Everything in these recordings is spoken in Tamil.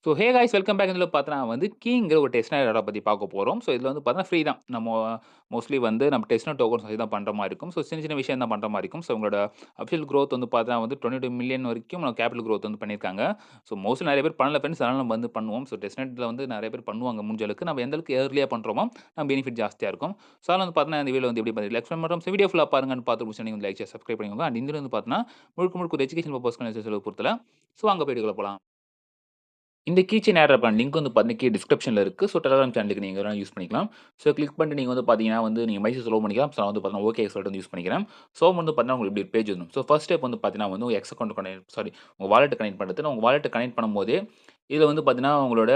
So hey guys welcome back. இதில பார்த்தீங்கன்னா வந்து கீங்கிற ஒரு டெஸ்ட்நெட் ஆட பத்தி பார்க்க போறோம். ஸோ இதில வந்து பார்த்தீங்கன்னா ஃப்ரீ தான். நம்ம மோஸ்ட்லி வந்து நம்ம டெஸ்ட்நெட் டோக்கன்ஸ் வச்சு தான் பண்ற மாரி இருக்கும். ஸோ சின்ன சின்ன விஷயம் தான் பண்ற மாரி இருக்கும். ஸோ உங்களோட அஃபிஷியல் குரோத் வந்து பார்த்தீங்கன்னா வந்து 22 மில்லியன் வரைக்கும் கேபிட்டல் குரோத் வந்து பண்ணியிருக்காங்க. ஸோ மோஸ்ட்லி நெறைய பேர் பண்ணல ஃபிரெண்ட்ஸ். அதனால நம்ம வந்து பண்ணுவோம். ஸோ டெஸ்ட்நெட்ல வந்து நெறைய பேர் பண்ணுவாங்க முடிஞ்ச அளவுக்கு. நம்ம எந்த அளவுக்கு ஏர்லியா பண்றோமோ, நம்ம பெனிஃபிட் ஜாஸ்தியா இருக்கும். ஸோ அதனால வந்து பார்த்தீங்கன்னா இந்த வீடியோல வந்து எப்படி பண்ணி எக்ஸ்பிளைன் பண்றோம். ஸோ வீடியோ ஃபுல்லா பாருங்கன்னு பார்த்து முடிச்சா நீங்க லைக், ஷேர், சப்ஸ்கிரைப் பண்ணிக்கோங்க. அண்ட் இந்த வந்து பார்த்தீங்கன்னா முழுக்க முழுக்க ஒரு எஜுகேஷன் பர்ப்பஸ்க்கான பொறுத்தல. ஸோ அங்க வீடியோக்குள்ள போலாம். இந்த கீ செயின் ஆட் பண்ண லிங்க் வந்து பார்த்தீங்கன்னா கீழ டிஸ்கிரிப்ஷன்ல இருக்கு. ஸோ டெலகிராம் சேனலுக்கு நீங்க வேணா யூஸ் பண்ணிக்கலாம். ஸோ கிளிக் பண்ணிட்டு நீங்க வந்து பார்த்தீங்கன்னா வந்து நீங்க மைசூஸ் லோ பண்ணிக்கலாம். ஸோ நான் வந்து பார்த்தீங்கன்னா ஓகே சொல்லிட்டு வந்து யூஸ் பண்ணிக்கிறேன். ஸோ வந்து பார்த்தீங்கன்னா உங்களுக்கு இப்படி ஒரு பேஜ் வரும். ஸோ ஃபர்ஸ்ட் ஸ்டெப் வந்து பார்த்தீங்கன்னா வந்து உங்க எக்ஸ் அக்கவுண்ட் உங்க வாலெட் கனெக்ட் பண்றது. உங்க வாலெட் கனெக்ட் பண்ணும்போதே இதுல வந்து பார்த்தீங்கன்னா உங்களோட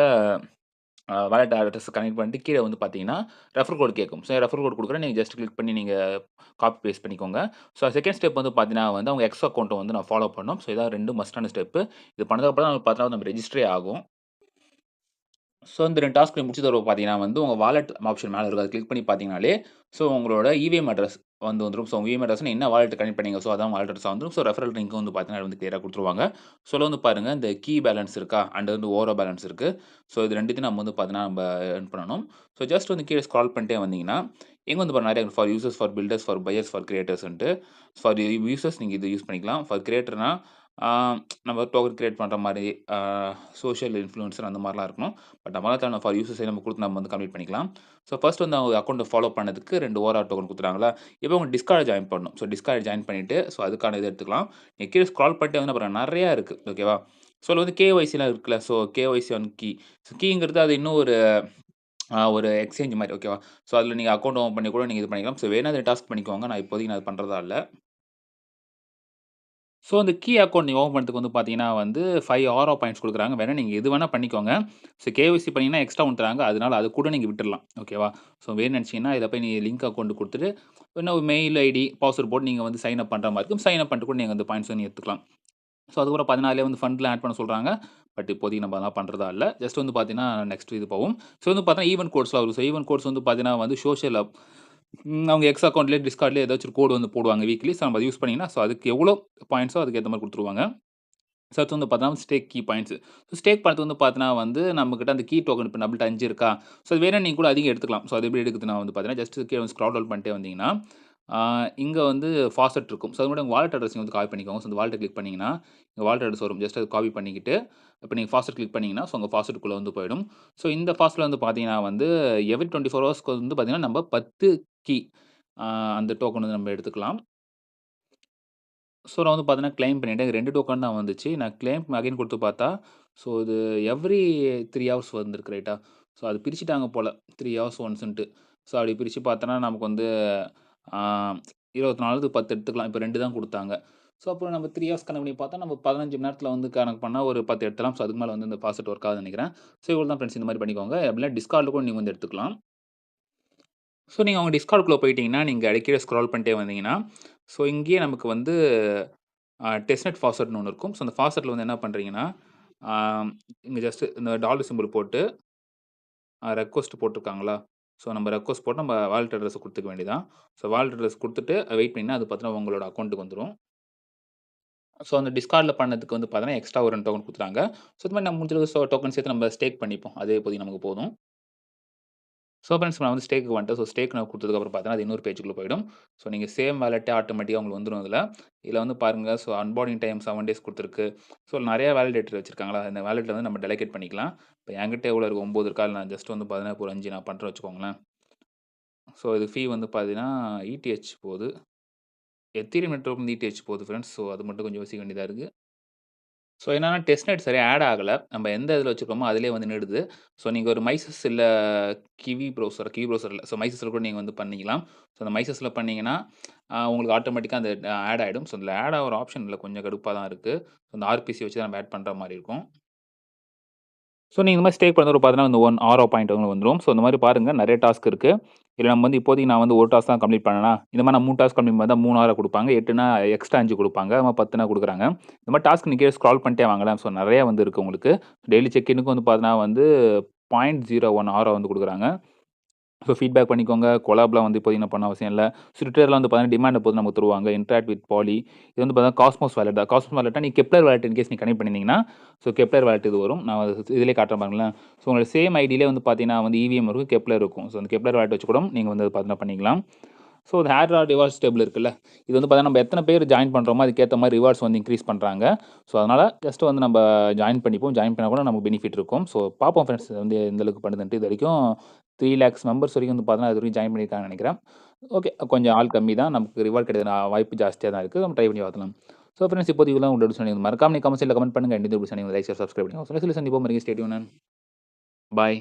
வாலெட் அட்ரஸ் கனெக்ட் பண்ணிட்டு கீழ வந்து பார்த்தீங்கன்னா ரெஃபர் கோட் கேட்கும். ஸோ ரெஃபர் கோட் குடுக்குறேன். நீங்க ஜஸ்ட் கிளிக் பண்ணி நீங்க காப்பி பேஸ்ட் பண்ணிக்கோங்க. ஸோ செகண்ட் ஸ்டெப் வந்து பார்த்தீங்கன்னா வந்து அவங்க எக்ஸ் அக்கவுண்ட்ட வந்து நான் ஃபாலோ பண்ணணும். ஸோ இதான் 2 மஸ்ட்டான ஸ்டெப். இது பண்ணதுக்கு அப்புறம் தான் பார்த்தீங்கன்னா நம்ம ரெஜிஸ்டரே ஆகும். ஸோ இந்த 2 டாஸ்க் முடிச்சது பிறகு பார்த்தீங்கன்னா வந்து, உங்க வாலெட் ஆப்ஷன் மேல இருக்கும். அத கிளிக் பண்ணி பார்த்தீங்கனாலே, ஸோ உங்களோட இவிஎம் அட்ரஸ் வந்து வந்துரும். ஸோ உங்க இவிஎம் அட்ரஸ் என்ன வாலெட் கனெக்ட் பண்ணீங்க. ஸோ அதான் வாலெட் அட்ரஸா வந்துரும். ஸோ ரெஃபரல் லிங்க் வந்து பார்த்தீங்கன்னா, வந்து கிளியரா குடுத்துருவாங்க. ஸோ இதுல வந்து பாருங்க, இந்த கீ பேலன்ஸ் இருக்கா? அண்ட் வந்து ஓவரா பேலன்ஸ் இருக்கு. ஸோ இது 2த்தையும் நம்ம வந்து பார்த்தீங்கன்னா, நம்ப எர்ன் பண்ணணும். ஸோ ஜஸ்ட் வந்து கீழ ஸ்க்ரால் பண்ணிட்டே வந்தீங்கன்னா, இங்க வந்து பாருங்க நெறைய for users, for builders, for buyers, ஃபார் கிரியேட்டர்ஸ்ன்ட்டு. ஃபார் யூசர்ஸ் நீங்க இது யூஸ் பண்ணிக்கலாம். ஃபார் கிரியேட்டர்னா, ஆ நம்ம டோக்கன் கிரியேட் பண்ற மாரி, ஆ சோசியல் இன்ஃப்ளூயன்சர் அந்த மாரிலாம் இருக்கணும். பட் நம்மளால தேவையான ஃபார் யூசர்ஸே நம்ம குடுத்து நம்ம வந்து கம்ப்ளீட் பண்ணிக்கலாம். ஸோ ஃபர்ஸ்ட் வந்து அவங்க அக்கவுண்ட்ட ஃபாலோ பண்ணதுக்கு 2 ஓஆர் டோக்கன் குடுத்துட்டாங்களா, இப்போ உங்க டிஸ்கார்ட் ஜாயின் பண்ணணும். ஸோ டிஸ்கார்ட் ஜாயின் பண்ணிட்டு, ஸோ அதுக்கான இத எடுத்துக்கலாம். நீங்க கீழ ஸ்க்ரால் பண்ணிட்டே வந்தீங்கன்னா அப்புறம் நெறையா இருக்கு. ஓகேவா? ஸோ அதுல வந்து கேஒய்சிலாம் இருக்குல்ல. So KYC on key. So கீங்கிறது அது இன்னும் ஒரு எக்ஸ்சேஞ்ச் மாரி. ஓகேவா? ஸோ அதுல நீங்க அக்கவுண்ட் ஓப்பன் பண்ணி கூட நீங்க இது பண்ணிக்கலாம். ஸோ வேணா இந்த டாஸ்க் பண்ணிக்கோங்க. நான் இப்போதைக்கு நான் அது பண்றதா இல்ல. ஸோ, அந்த கீ அக்கவுண்ட் நீங்க ஓப்பன் பண்றதுக்கு வந்து பார்த்தீங்கன்னா வந்து 5 ஆரோ பாயிண்ட்ஸ் குடுக்குறாங்க. வேணா நீங்க எது வேணா பண்ணிக்கோங்க. ஸோ, கேஒய்சி பண்ணீங்கன்னா எக்ஸ்ட்ரா ஒண்ணு தராங்க. அதனால அது கூட நீங்க விட்டுறலாம். ஓகேவா? ஸோ, வேணும்னு நெனச்சீங்கன்னா, இதில போய் நீங்க லிங்க் அக்கவுண்ட் குடுத்துட்டு, இன்னும் மெயில் ஐடி, பாஸ்வேர்ட் போட்டு நீங்க வந்து சைன் அப் பண்ற மாரி இருக்கும். சைன் அப் பண்ணிட்டு கூட நீங்க அந்த பாயிண்ட்ஸ நீங்க எடுத்துக்கலாம். ஸோ, அதுக்கப்புறம் 14 வந்து ஃபண்ட்லாம் ஆட் பண்ண சொல்றாங்க. பட் இப்போதைக்கு நம்ம அதெல்லாம் பண்றதா இல்ல. ஜஸ்ட் வந்து பார்த்தீங்கன்னா, நெக்ஸ்ட் இது போவும். ஸோ, வந்து பார்த்தீங்கன்னா, ஈவென்ட் கோட்ஸ்லாம் வரும். ஸோ, ஈவென்ட் கோட்ஸ் வந்து பார்த்தீங்கன்னா வந்து சோசியல் அவங்க எக்ஸ் அக்கவுண்ட்லயே, டிஸ்கார்ட்லயே ஏதாச்சும் ஒரு கோடு வந்து போடுவாங்க வீக்லி. ஸோ, நம்ம அத யூஸ் பண்ணீங்கன்னா, ஸோ அதுக்கு எவ்வளோ பாயிண்ட்ஸோ அதுக்கு ஏத்த மாரி குடுத்துருவாங்க. ஸோ, அடுத்து வந்து பார்த்தீங்கன்னா, stake key points. So, stake பண்றது வந்து பார்த்தீங்கன்னா வந்து, நம்மகிட்ட அந்த கீ டோக்கன் இப்ப நம்மள்ட்ட 5 இருக்கா? ஸோ, அது வேணா நீங்க கூட அதிகம் எடுத்துக்கலாம். ஸோ, அது எப்படி எடுக்குதுன்னா வந்து பார்த்தீங்கன்னா, ஜஸ்ட் கீழ வந்து ஸ்க்ரால் டவுன் பண்ணிட்டே வந்தீங்கன்னா, ஆ இங்க வந்து ஃபாசெட் இருக்கும். ஸோ, அது கூட உங்க வாலெட் அட்ரஸ் வந்து காப்பி பண்ணிக்கோங்க. ஸோ, அந்த வாலெட்ட கிளிக் பண்ணீங்கன்னா, இங்க வாலெட் அட்ரஸ் வரும். ஜஸ்ட் அத காப்பி பண்ணிக்கிட்டு, இப்ப நீங்க ஃபாசெட் கிளிக் பண்ணீங்கன்னா, ஸோ உங்க ஃபாசெட்குள்ள வந்து போயிடும். ஸோ, இந்த ஃபாசெட்ல வந்து பார்த்தீங்கன்னா வந்து, எவரி 24 ஹவர்ஸ்க்கு வந்து பார்த்தீங்கன்னா, நம்ம 10 கீ ஆ அந்த டோக்கன் வந்து நம்ம எடுத்துக்கலாம். ஸோ, நான் வந்து பார்த்தீங்கன்னா, கிளைம் பண்ணிட்டேன். 2 டோக்கன் தான் வந்துச்சு. நான் கிளைம் அகைன் குடுத்து பார்த்தா, ஸோ இது எவ்ரி 3 ஹவர்ஸ் வந்திருக்கு ரைட்டா? ஸோ, அது பிரிச்சுட்டாங்க போல. 3 ஹவர்ஸ் ஒன்ஸ்ன்ட்டு. ஸோ, அப்படி பிரிச்சு பார்த்தோன்னா, நமக்கு வந்து ஆ 24க்கு 10 எடுத்துக்கலாம். இப்ப 2 தான் குடுத்தாங்க. ஸோ, அப்போ நம்ம 3 ஹவர்ஸ் கணக்கு பண்ணி பார்த்தா, நம்ம 15 மணி நேரத்தில வந்து கணக்கு பண்ணா ஒரு 10 எடுத்துக்கலாம். ஸோ, அதுக்கு மேல வந்து இந்த ஃபாசெட் ஒர்க் ஆகாதுன்னு நெனைக்கிறேன். ஸோ, இவ்வளோ தான் ஃபிரெண்ட்ஸ் இந்த மாரி பண்ணிக்கோங்க. அப்படின்னா டிஸ்கார்ட்ல கூட நீங்க வந்து எடுத்துக்கலாம். ஸோ, நீங்க உங்க டிஸ்கார்ட்குள்ள போயிட்டீங்கன்னா, நீங்க அடிக்கடி ஸ்க்ரால் பண்ணிட்டே வந்தீங்கன்னா, ஸோ இங்கேயே நமக்கு வந்து டெஸ்ட்நெட் ஃபாஸ்வேர்ட்ன்னு ஒண்ணு இருக்கும். ஸோ, அந்த ஃபாஸ்வேர்ட்ல வந்து என்ன பண்றீங்கன்னா, ஆ இங்க ஜஸ்ட் இந்த டாலர் சிம்பல் போட்டு ரெக்வெஸ்ட் போட்டுருக்காங்களா? ஸோ, நம்ம ரெக்வெஸ்ட் போட்டு நம்ம வாலெட் அட்ரஸ குடுத்துக்க வேண்டியது தான். ஸோ, வாலெட் அட்ரஸ் குடுத்துட்டு வெயிட் பண்ணீங்கன்னா, அது பார்த்தீங்கன்னா உங்களோட அக்கவுண்ட்க்கு வந்துரும். ஸோ, அந்த டிஸ்கார்ட்ல பண்ணதுக்கு வந்து பார்த்தீங்கன்னா, எக்ஸ்ட்ரா ஒரு 2 டோக்கன் குடுத்துட்டாங்க. ஸோ, இது மாரி நம்ம முடிஞ்ச அளவுக்கு டோக்கன் சேர்த்து நம்ம ஸ்டேக் பண்ணிப்போம். அதே இப்போதைக்கு நமக்கு போதும். ஸோ, ஃபிரெண்ட்ஸ் நான் வந்து ஸ்டேக்க்கு வந்துட்டேன். ஸோ, ஸ்டேக் நான் குடுத்ததுக்கப்புறம் பார்த்தீங்கன்னா, அது இன்னொரு பேஜுக்குள்ள போயிடும். ஸோ, நீங்க சேம் வாலெட்டே ஆட்டோமேட்டிக்கா உங்களுக்கு வந்துரும் இதுல. இதுல வந்து பாருங்க, ஸோ அன்பார்டிங் டைம் 7 டேஸ் குடுத்துருக்கு. ஸோ, நெறைய வேலிடேட்டர் வச்சிருக்காங்களா, இந்த வேலெட்ல வந்து நம்ம டெலகேட் பண்ணிக்கலாம். இப்ப என்கிட்ட எவ்வளோ இருக்கு 9 இருக்கா, இல்ல நான் ஜஸ்ட் வந்து பார்த்தீங்கன்னா, இப்போ ஒரு 5 நான் பண்றேன்னு வச்சுக்கோங்களேன். ஸோ, இது ஃபீ வந்து பார்த்தீங்கன்னா, இடிஹெச் போது. எத்தீரியம் நெட்வொர்க் வந்து இடிஹெச் போகுது ஃபிரெண்ட்ஸ். ஸோ, அது மட்டும் கொஞ்சம் யோசிக்க வேண்டியதா இருக்கு. ஸோ, என்னன்னா டெஸ்ட்நெட் சரியா ஆட் ஆகல. நம்ம எந்த இதில வச்சிருக்கோமோ அதிலேயே வந்து நிடுது. ஸோ, நீங்க ஒரு மைசஸ் இல்ல கிவி ப்ரௌசர் இல்ல. ஸோ, மைசஸ்ல கூட நீங்க வந்து பண்ணிக்கலாம். ஸோ, அந்த மைசஸ்ல பண்ணீங்கன்னா, உங்களுக்கு ஆட்டோமேட்டிக்கா அந்த ஆட் ஆயிடும். ஸோ, அதில ஆட் ஆகுற ஆப்ஷன் இல்ல. கொஞ்சம் கடுப்பா தான் இருக்கு. அந்த ஆர்பிசி வச்சு தான் நம்ம ஆட் பண்ற மாரி இருக்கும். ஸோ, நீங்க இந்த மாரி ஸ்டேக் பண்ணுறப்ப பார்த்தீங்கன்னா, இந்த 1 ஆரோ பாயிண்ட் வந்து வந்துரும். ஸோ, இந்த மாரி பாருங்க நெறைய டாஸ்க் இருக்கு. இதுல நம்ம வந்து இப்போதைக்கு நான் வந்து 1 டாஸ்க் தான் கம்ப்ளீட் பண்ணேனா, இந்த மாரி நான் 3 டாஸ்க் கம்ப்ளீட் பண்ணா 3 ஆரோ குடுப்பாங்க. 8னா எக்ஸ்ட்ரா 5 குடுப்பாங்க. அது மாரி 10னா குடுக்குறாங்க. இந்த மாரி டாஸ்க் நீங்க கீழ ஸ்க்ரால் பண்ணிட்டே வாங்களேன். ஸோ, நெறைய வந்து இருக்கு உங்களுக்கு. டெய்லி செக் இன்க்கு வந்து பார்த்தீங்கன்னா வந்து 0.01 ஆரோ வந்து குடுக்குறாங்க. ஸோ ஃபீட்பேக் பண்ணிக்கோங்க. கொலாப்லாம் வந்து இப்போதைக்கு நான் பண்ண அவசியம் இல்ல. ஸோ ட்விட்டர்ல வந்து பார்த்தீங்கன்னா, டிமாண்ட பொறுத்து நமக்கு தருவாங்க. Interact with Poly. இது வந்து பார்த்தீங்கன்னா, காஸ்மோஸ் வாலெட் தான். காஸ்மோஸ் வாலெட்னா நீங்க கெப்லர் வாலெட் இன்கேஸ் நீங்க கனெக்ட் பண்ணியிருந்தீங்கன்னா, ஸோ கெப்லர் வாலெட் இது வரும். நான் இதிலேயே காட்டுறேன் பாருங்களேன். ஸோ உங்களோட சேம் ஐடியிலே வந்து பார்த்தீங்கன்னா வந்து இவிஎம் இருக்கும், கெப்லர் இருக்கும். ஸோ அந்த கெப்லர் வாலெட் வச்சு கூட நீங்க வந்து பார்த்தீங்கன்னா பண்ணிக்கலாம். ஸோ இந்த ஹேர் ரிவார்ட்ஸ் டேபிள் இருக்குல்ல, இது வந்து பார்த்தீங்கன்னா நம்ம எத்தனை பேர் ஜாயின் பண்ணுறோமோ அதுக்கேத்த மாரி ரிவார்ட்ஸ் வந்து இன்க்ரீஸ் பண்றாங்க. ஸோ அதனால ஜஸ்ட் வந்து நம்ம ஜாயின் பண்ணிப்போம். ஜாயின் பண்ணா கூட நமக்கு பெனிஃபிட் இருக்கும். ஸோ பார்ப்போம் ஃப்ரெண்ட்ஸ் வந்து எந்த அளவுக்கு பண்ணுதுன்ட்டு. இதுவரைக்கும் 3,00,000 மெம்பர்ஸ் வரைக்கும் வந்து பார்த்தீங்கன்னா, இதுவரைக்கும் ஜாயின் பண்ணியிருக்காங்கன்னு நெனைக்கிறேன். ஓகே. கொஞ்சம் ஆள் கம்மி தான். நமக்கு ரிவார்ட் கிடைக்கிற வாய்ப்பு ஜாஸ்தியா தான் இருக்கு. நம்ம ட்ரை பண்ணி பார்க்கலாம். ஸோ ஃப்ரெண்ட்ஸ் இப்போதைக்கு இதெல்லாம் உங்களோட சொன்னீங்க. மறக்காம நீங்க கமெண்ட் செக்ஷன்ல கமெண்ட் பண்ணுங்க. லைக், ஷேர், சப்ஸ்கிரைப் பண்ணுங்க. ஸோ நெக்ஸ்ட் சந்திப்போம். Stay tune. பாய்.